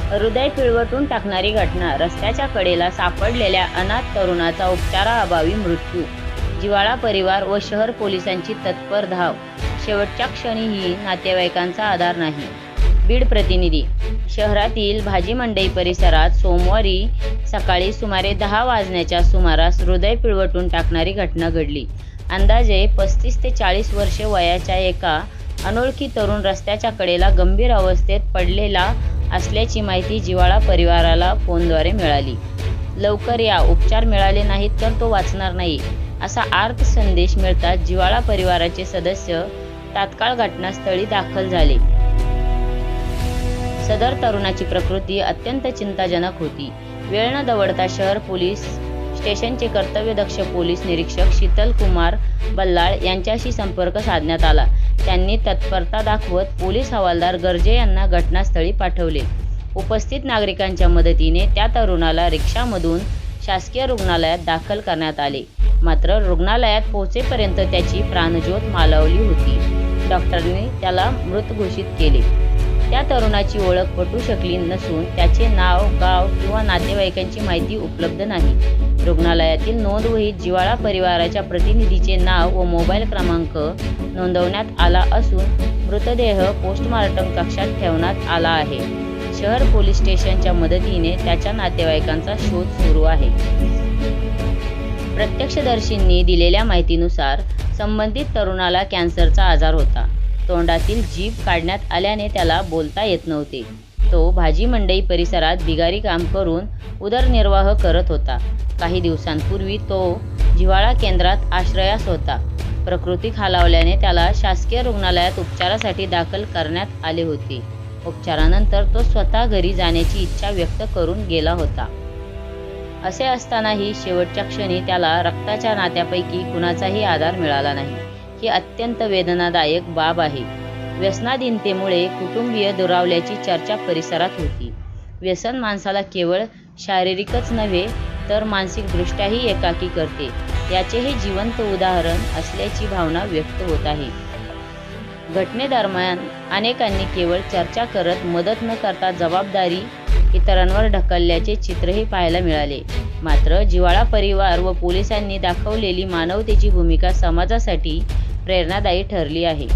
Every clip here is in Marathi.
हृदय पिळवटून टाकणारी घटना. रस्त्याच्या कडेला सापडलेल्या अनाथ तरुणाचा उपचाराअभावी मृत्यू. जिव्हाळा परिवार व शहर पोलिसांची तत्पर धाव. शेवटच्या क्षणीही नातेवाईकांचा आधार नाही. बीड प्रतिनिधी. शहरातील भाजी मंडई परिसरात सोमवारी सकाळी सुमारे 10 वाजण्याच्या सुमारास हृदय पिळवटून टाकणारी घटना घडली. अंदाजे 35 ते 40 वर्षे वयाच्या एका अनोळखी तरुण रस्त्याच्या कडेला गंभीर अवस्थेत पडलेला असल्याची माहिती जिव्हाळा परिवाराला फोनद्वारे मिळाली. लवकर या, उपचार मिळाले नाहीत तर तो वाचणार नाही, असा आर्त संदेश मिळताच जिव्हाळा परिवाराचे सदस्य तात्काळ घटनास्थळी दाखल झाले. सदर तरुणाची प्रकृती अत्यंत चिंताजनक होती. वेळ न दवडता शहर पोलीस स्टेशनचे कर्तव्यदक्ष पोलीस निरीक्षक शीतल कुमार बल्लाळ यांच्याशी संपर्क साधण्यात आला. त्यांनी तत्परता दाखवत पोलीस हवालदार गर्जे यांना घटनास्थळी पाठवले. उपस्थित नागरिकांच्या मदतीने त्या तरुणाला रिक्षामधून शासकीय रुग्णालयात दाखल करण्यात आले. मात्र रुग्णालयात पोहोचेपर्यंत त्याची प्राणज्योत मालवली होती. डॉक्टरांनी त्याला मृत घोषित केले. त्या तरुणाची ओळख पटू शकली नसून त्याचे नाव, गाव किंवा नातेवाईकांची माहिती उपलब्ध नाही. रुग्णालयातील नोंदवहीत जिव्हाळा परिवाराच्या प्रतिनिधीचे नाव व मोबाईल क्रमांक नोंदवण्यात आला असून मृतदेह पोस्टमार्टम कक्षात ठेवण्यात आला आहे. शहर पोलीस स्टेशनच्या मदतीने त्याच्या नातेवाईकांचा शोध सुरू आहे. प्रत्यक्षदर्शींनी दिलेल्या माहितीनुसार संबंधित तरुणाला कॅन्सरचा आजार होता. तोंडातील जीभ काढण्यात आल्याने त्याला बोलता येत नव्हते. तो भाजी मंडई परिसरात बिगारी काम करून उदरनिर्वाह करत होता. काही दिवसांपूर्वी तो जिव्हाळा केंद्रात आश्रयास होता. प्रकृती खालावल्याने त्याला शासकीय रुग्णालयात उपचारासाठी दाखल करण्यात आले होते. उपचारानंतर तो स्वतः घरी जाण्याची इच्छा व्यक्त करून गेला होता. असे असतानाही शेवटच्या क्षणी त्याला रक्ताच्या नात्यापैकी कुणाचाही आधार मिळाला नाही. ही अत्यंत वेदनादायक बाब आहे. व्यसनाधीनतेमुळे कुटुंबीय दुरावल्याची चर्चा परिसरात होती. व्यसन माणसाला केवळ शारीरिकच नव्हे तर मानसिकदृष्ट्याही एकाकी करते, याचे हे जिवंत उदाहरण असल्याची भावना व्यक्त होत आहे. घटनेदरम्यान अनेकांनी केवळ चर्चा करत मदत न करता जबाबदारी इतरांवर ढकलल्याचे चित्रही पाहायला मिळाले. मात्र जिव्हाळा परिवार व पोलिसांनी दाखवलेली मानवतेची भूमिका समाजासाठी प्रेरणादायी ठरली आहे.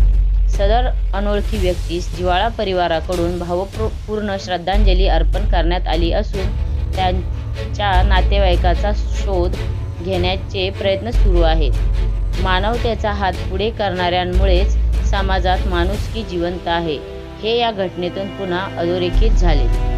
सदर अनोळखी व्यक्तीस जिव्हाळा परिवाराकडून भावपूर्ण श्रद्धांजली अर्पण करण्यात आली असून त्यांच्या नातेवाईकाचा शोध घेण्याचे प्रयत्न सुरू आहेत. मानवतेचा हात पुढे करणाऱ्यांमुळेच समाजात माणुसकी जिवंत आहे, हे या घटनेतून पुन्हा अधोरेखित झाले.